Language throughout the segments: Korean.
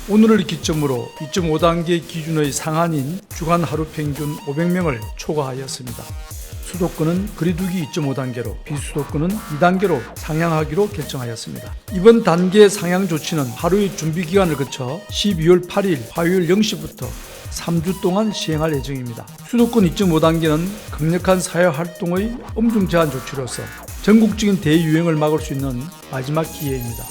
오늘을 기점으로 2.5단계 기준의 상한인 주간 하루 평균 500명을 초과하였습니다. 수도권은 거리두기 2.5단계로, 비수도권은 2단계로 상향하기로 결정하였습니다. 이번 단계 상향 조치는 하루의 준비 기간을 거쳐 12월 8일 화요일 0시부터 3주 동안 시행할 예정입니다. 수도권 2.5단계는 강력한 사회활동의 엄중 제한 조치로서 전국적인 대유행을 막을 수 있는 마지막 기회입니다.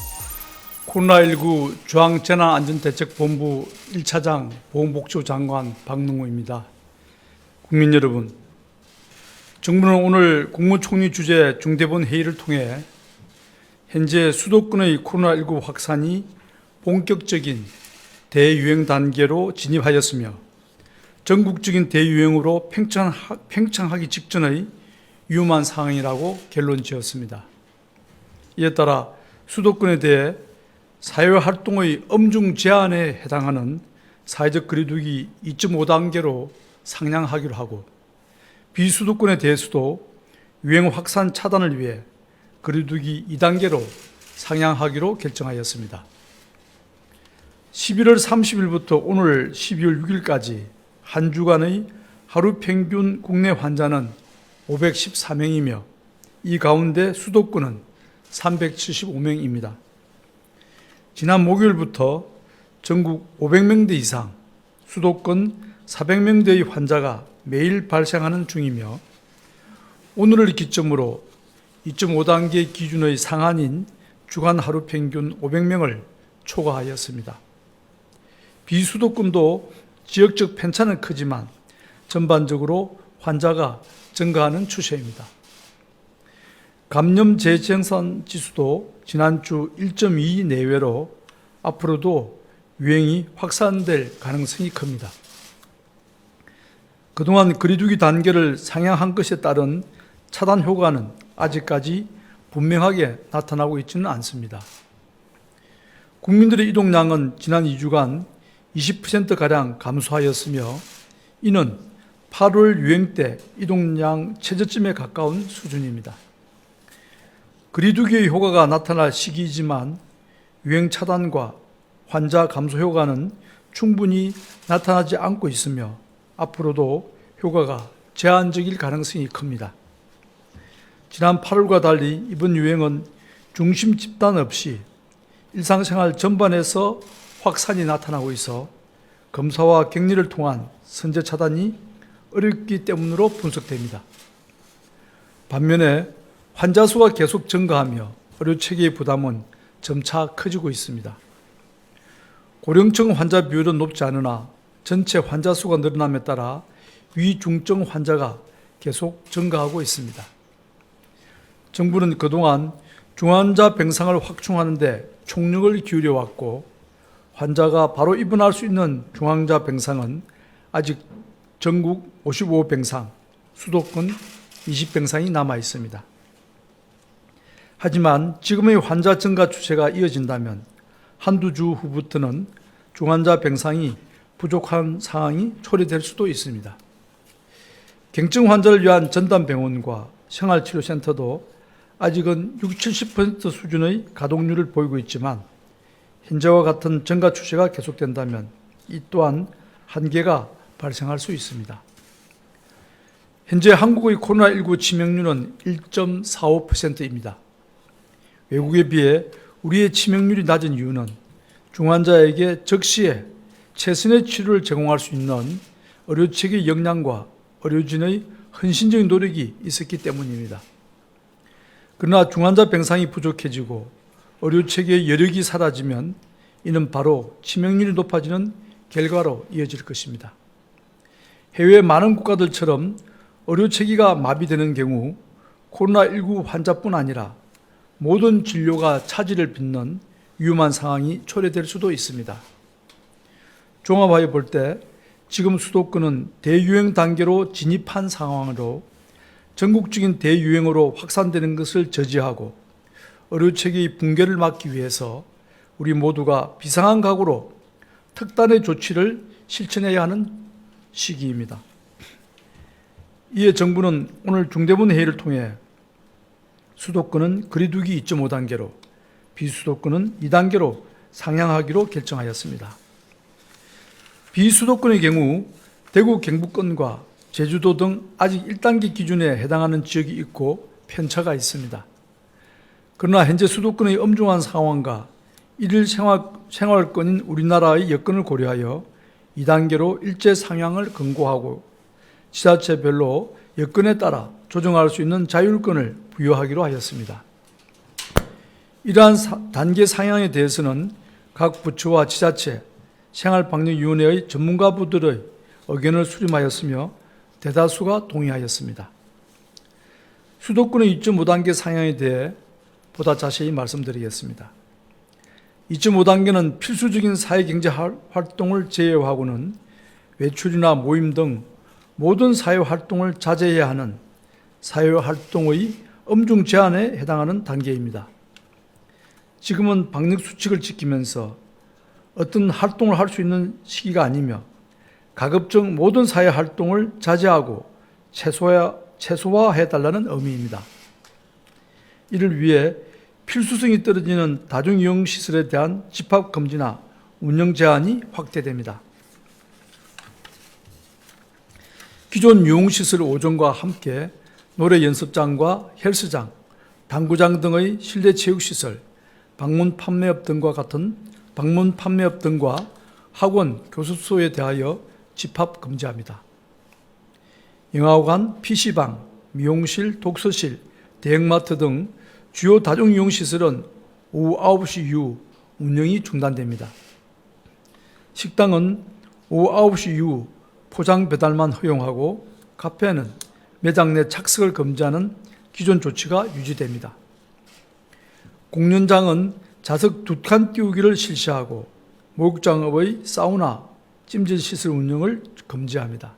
코로나19 중앙재난안전대책본부 1차장 보건복지부 장관 박능호입니다. 국민 여러분, 정부는 오늘 국무총리 주재 중대본 회의를 통해 현재 수도권의 코로나19 확산이 본격적인 대유행 단계로 진입하였으며 전국적인 대유행으로 팽창하기 직전의 위험한 상황이라고 결론 지었습니다. 이에 따라 수도권에 대해 사회활동의 엄중 제한에 해당하는 사회적 거리두기 2.5단계로 상향하기로 하고, 비수도권에 대해서도 유행 확산 차단을 위해 거리두기 2단계로 상향하기로 결정하였습니다. 11월 30일부터 오늘 12월 6일까지 한 주간의 하루 평균 국내 환자는 514명이며 이 가운데 수도권은 375명입니다. 지난 목요일부터 전국 500명대 이상, 수도권 400명대의 환자가 매일 발생하는 중이며 오늘을 기점으로 2.5단계 기준의 상한인 주간 하루 평균 500명을 초과하였습니다. 비수도권도 지역적 편차는 크지만 전반적으로 환자가 증가하는 추세입니다. 감염 재생산 지수도 지난주 1.2 내외로 앞으로도 유행이 확산될 가능성이 큽니다. 그동안 거리두기 단계를 상향한 것에 따른 차단 효과는 아직까지 분명하게 나타나고 있지는 않습니다. 국민들의 이동량은 지난 2주간 20%가량 감소하였으며 이는 8월 유행 때 이동량 최저점에 가까운 수준입니다. 거리두기의 효과가 나타날 시기이지만 유행 차단과 환자 감소 효과는 충분히 나타나지 않고 있으며 앞으로도 효과가 제한적일 가능성이 큽니다. 지난 8월과 달리 이번 유행은 중심 집단 없이 일상생활 전반에서 확산이 나타나고 있어 검사와 격리를 통한 선제 차단이 어렵기 때문으로 분석됩니다. 반면에 환자 수가 계속 증가하며 의료체계의 부담은 점차 커지고 있습니다. 고령층 환자 비율은 높지 않으나 전체 환자 수가 늘어남에 따라 위중증 환자가 계속 증가하고 있습니다. 정부는 그동안 중환자 병상을 확충하는 데 총력을 기울여 왔고 환자가 바로 입원할 수 있는 중환자 병상은 아직 전국 55병상, 수도권 20병상이 남아 있습니다. 하지만 지금의 환자 증가 추세가 이어진다면 한두 주 후부터는 중환자 병상이 부족한 상황이 초래될 수도 있습니다. 경증 환자를 위한 전담병원과 생활치료센터도 아직은 60-70% 수준의 가동률을 보이고 있지만 현재와 같은 증가 추세가 계속된다면 이 또한 한계가 발생할 수 있습니다. 현재 한국의 코로나19 치명률은 1.45%입니다. 외국에 비해 우리의 치명률이 낮은 이유는 중환자에게 적시에 최선의 치료를 제공할 수 있는 의료체계의 역량과 의료진의 헌신적인 노력이 있었기 때문입니다. 그러나 중환자 병상이 부족해지고 의료체계의 여력이 사라지면 이는 바로 치명률이 높아지는 결과로 이어질 것입니다. 해외 많은 국가들처럼 의료체계가 마비되는 경우 코로나19 환자뿐 아니라 모든 진료가 차질을 빚는 위험한 상황이 초래될 수도 있습니다. 종합하여 볼 때 지금 수도권은 대유행 단계로 진입한 상황으로 전국적인 대유행으로 확산되는 것을 저지하고 의료체계의 붕괴를 막기 위해서 우리 모두가 비상한 각오로 특단의 조치를 실천해야 하는 시기입니다. 이에 정부는 오늘 중대본 회의를 통해 수도권은 거리두기 2.5단계로, 비수도권은 2단계로 상향하기로 결정하였습니다. 비수도권의 경우 대구 경북권과 제주도 등 아직 1단계 기준에 해당하는 지역이 있고 편차가 있습니다. 그러나 현재 수도권의 엄중한 상황과 일일 생활권인 우리나라의 여건을 고려하여 2단계로 일제 상향을 권고하고 지자체별로 여건에 따라 조정할 수 있는 자율권을 부여하기로 하였습니다. 이러한 단계 상향에 대해서는 각 부처와 지자체, 생활방역위원회의 전문가부들의 의견을 수렴하였으며 대다수가 동의하였습니다. 수도권의 2.5단계 상향에 대해 보다 자세히 말씀드리겠습니다. 2.5단계는 필수적인 사회경제 활동을 제외하고는 외출이나 모임 등 모든 사회활동을 자제해야 하는 사회활동의 엄중 제한에 해당하는 단계입니다. 지금은 방역수칙을 지키면서 어떤 활동을 할 수 있는 시기가 아니며 가급적 모든 사회활동을 자제하고 최소화해달라는 의미입니다. 이를 위해 필수성이 떨어지는 다중이용시설에 대한 집합금지나 운영 제한이 확대됩니다. 기존 유흥시설 5종과 함께 노래 연습장과 헬스장, 당구장 등의 실내 체육시설, 방문 판매업 등과 학원, 교습소에 대하여 집합 금지합니다. 영화관, PC방, 미용실, 독서실, 대형마트 등 주요 다중이용시설은 오후 9시 이후 운영이 중단됩니다. 식당은 오후 9시 이후 포장 배달만 허용하고 카페는 매장 내 착석을 금지하는 기존 조치가 유지됩니다. 공연장은 좌석 2칸 띄우기를 실시하고 목욕장업의 사우나, 찜질시설 운영을 금지합니다.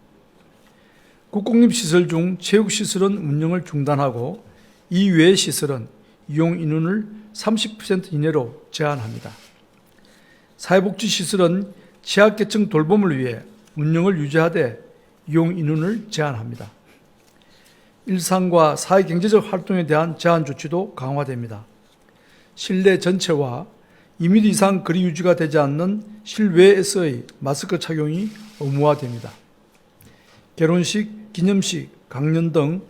국공립시설 중 체육시설은 운영을 중단하고 이외의 시설은 이용 인원을 30% 이내로 제한합니다. 사회복지시설은 취약계층 돌봄을 위해 운영을 유지하되 이용 인원을 제한합니다. 일상과 사회경제적 활동에 대한 제한 조치도 강화됩니다. 실내 전체와 2m 이상 거리 유지가 되지 않는 실외에서의 마스크 착용이 의무화됩니다. 결혼식, 기념식, 강연 등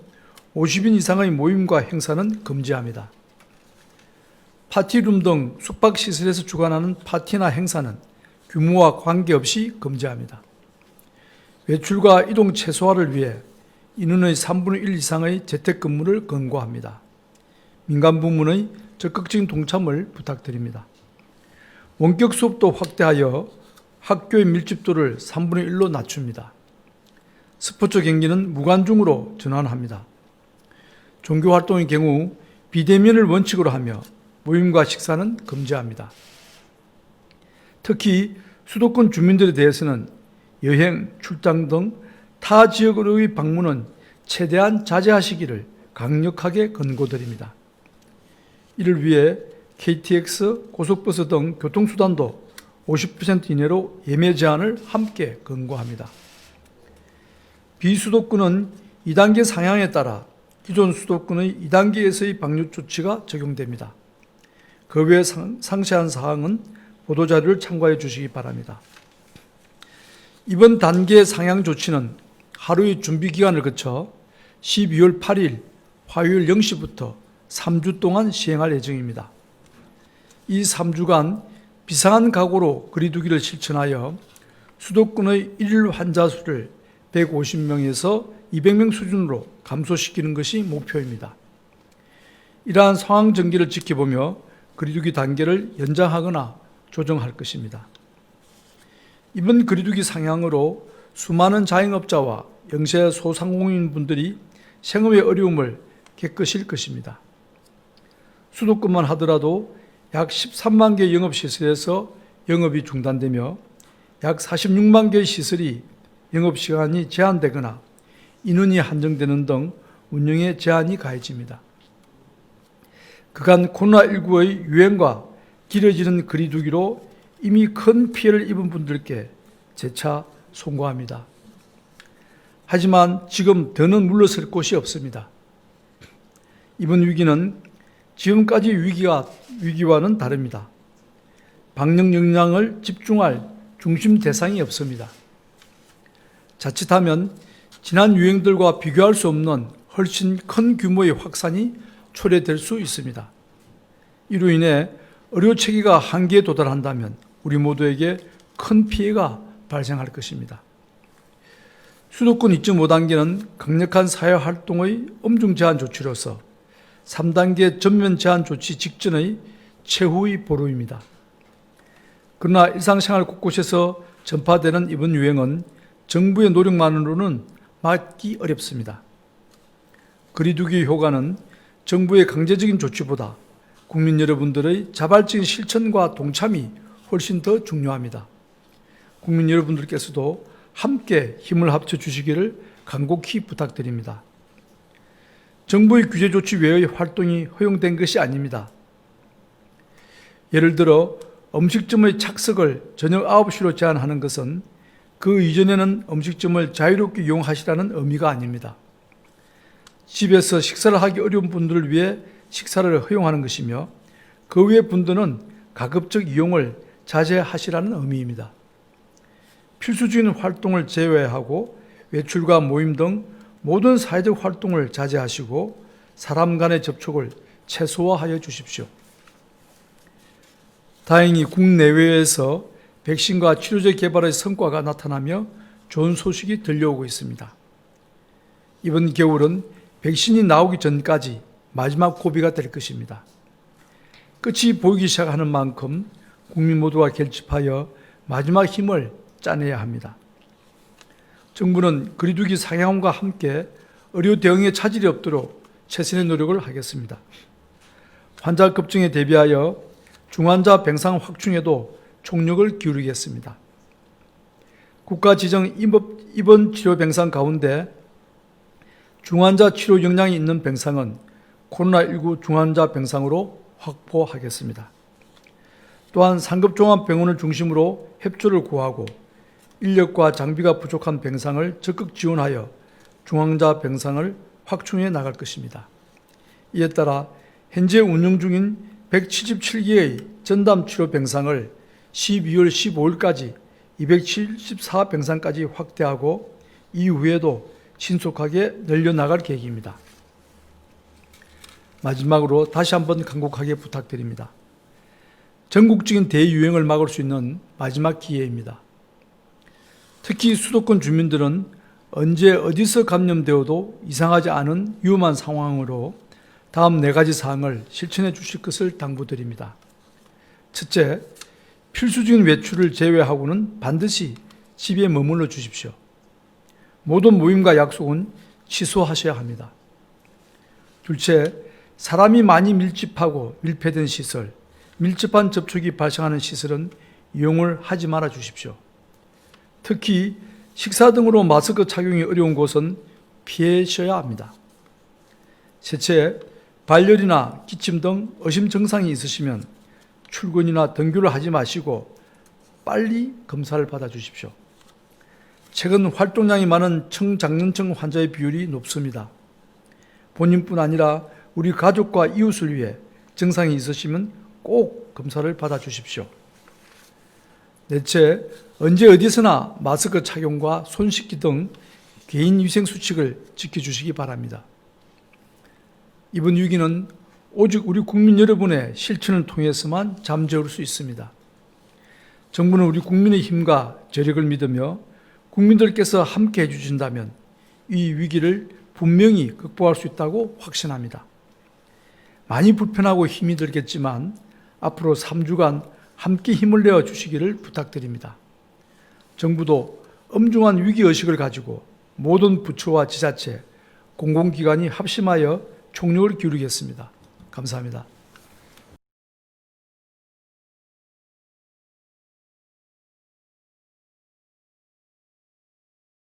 50인 이상의 모임과 행사는 금지합니다. 파티룸 등 숙박시설에서 주관하는 파티나 행사는 규모와 관계없이 금지합니다. 외출과 이동 최소화를 위해 인원의 3분의 1 이상의 재택근무를 권고합니다. 민간 부문의 적극적인 동참을 부탁드립니다. 원격 수업도 확대하여 학교의 밀집도를 3분의 1로 낮춥니다. 스포츠 경기는 무관중으로 전환합니다. 종교활동의 경우 비대면을 원칙으로 하며 모임과 식사는 금지합니다. 특히 수도권 주민들에 대해서는 여행, 출장 등 타 지역으로의 방문은 최대한 자제하시기를 강력하게 권고드립니다. 이를 위해 KTX, 고속버스 등 교통수단도 50% 이내로 예매 제한을 함께 권고합니다. 비수도권은 2단계 상향에 따라 기존 수도권의 2단계에서의 방역 조치가 적용됩니다. 그 외 상세한 사항은 보도자료를 참고해 주시기 바랍니다. 이번 단계 상향 조치는 하루의 준비 기간을 거쳐 12월 8일 화요일 0시부터 3주 동안 시행할 예정입니다. 이 3주간 비상한 각오로 거리두기를 실천하여 수도권의 일일 환자 수를 150명에서 200명 수준으로 감소시키는 것이 목표입니다. 이러한 상황 전개를 지켜보며 거리두기 단계를 연장하거나 조정할 것입니다. 이번 거리두기 상향으로 수많은 자영업자와 영세 소상공인분들이 생업의 어려움을 겪으실 것입니다. 수도권만 하더라도 약 13만 개 영업시설에서 영업이 중단되며 약 46만 개의 시설이 영업시간이 제한되거나 인원이 한정되는 등 운영에 제한이 가해집니다. 그간 코로나19의 유행과 길어지는 거리두기로 이미 큰 피해를 입은 분들께 재차 송구합니다. 하지만 지금 더는 물러설 곳이 없습니다. 이번 위기는 지금까지 위기와는 다릅니다. 방역 역량을 집중할 중심 대상이 없습니다. 자칫하면 지난 유행들과 비교할 수 없는 훨씬 큰 규모의 확산이 초래될 수 있습니다. 이로 인해 의료 체계가 한계에 도달한다면 우리 모두에게 큰 피해가 발생할 것입니다. 수도권 입증 5단계는 강력한 사회활동의 엄중 제한 조치로서 3단계 전면 제한 조치 직전의 최후의 보루입니다. 그러나 일상생활 곳곳에서 전파되는 이번 유행은 정부의 노력만으로는 막기 어렵습니다. 거리두기 효과는 정부의 강제적인 조치보다 국민 여러분들의 자발적인 실천과 동참이 훨씬 더 중요합니다. 국민 여러분들께서도 함께 힘을 합쳐 주시기를 간곡히 부탁드립니다. 정부의 규제 조치 외의 활동이 허용된 것이 아닙니다. 예를 들어 음식점의 착석을 저녁 9시로 제한하는 것은 그 이전에는 음식점을 자유롭게 이용하시라는 의미가 아닙니다. 집에서 식사를 하기 어려운 분들을 위해 식사를 허용하는 것이며 그 외 분들은 가급적 이용을 자제하시라는 의미입니다. 필수적인 활동을 제외하고 외출과 모임 등 모든 사회적 활동을 자제하시고 사람 간의 접촉을 최소화하여 주십시오. 다행히 국내외에서 백신과 치료제 개발의 성과가 나타나며 좋은 소식이 들려오고 있습니다. 이번 겨울은 백신이 나오기 전까지 마지막 고비가 될 것입니다. 끝이 보이기 시작하는 만큼 국민 모두가 결집하여 마지막 힘을 짜내야 합니다. 정부는 거리두기 상향과 함께 의료 대응에 차질이 없도록 최선의 노력을 하겠습니다. 환자 급증에 대비하여 중환자 병상 확충에도 총력을 기울이겠습니다. 국가 지정 입원 치료 병상 가운데 중환자 치료 역량이 있는 병상은 코로나19 중환자 병상으로 확보하겠습니다. 또한 상급종합병원을 중심으로 협조를 구하고 인력과 장비가 부족한 병상을 적극 지원하여 중환자 병상을 확충해 나갈 것입니다. 이에 따라 현재 운영 중인 177개의 전담치료 병상을 12월 15일까지 274병상까지 확대하고 이후에도 신속하게 늘려나갈 계획입니다. 마지막으로 다시 한번 간곡하게 부탁드립니다. 전국적인 대유행을 막을 수 있는 마지막 기회입니다. 특히 수도권 주민들은 언제 어디서 감염되어도 이상하지 않은 위험한 상황으로 다음 4가지 사항을 실천해 주실 것을 당부드립니다. 첫째, 필수적인 외출을 제외하고는 반드시 집에 머물러 주십시오. 모든 모임과 약속은 취소하셔야 합니다. 둘째, 사람이 많이 밀집하고 밀폐된 시설, 밀접한 접촉이 발생하는 시설은 이용을 하지 말아 주십시오. 특히 식사 등으로 마스크 착용이 어려운 곳은 피하셔야 합니다. 셋째, 발열이나 기침 등 의심 증상이 있으시면 출근이나 등교를 하지 마시고 빨리 검사를 받아 주십시오. 최근 활동량이 많은 청장년층 환자의 비율이 높습니다. 본인뿐 아니라 우리 가족과 이웃을 위해 증상이 있으시면 꼭 검사를 받아 주십시오. 넷째, 언제 어디서나 마스크 착용과 손 씻기 등 개인 위생 수칙을 지켜주시기 바랍니다. 이번 위기는 오직 우리 국민 여러분의 실천을 통해서만 잠재울 수 있습니다. 정부는 우리 국민의 힘과 저력을 믿으며 국민들께서 함께 해주신다면 이 위기를 분명히 극복할 수 있다고 확신합니다. 많이 불편하고 힘이 들겠지만 앞으로 3주간 함께 힘을 내어 주시기를 부탁드립니다. 정부도 엄중한 위기의식을 가지고 모든 부처와 지자체, 공공기관이 합심하여 총력을 기울이겠습니다. 감사합니다.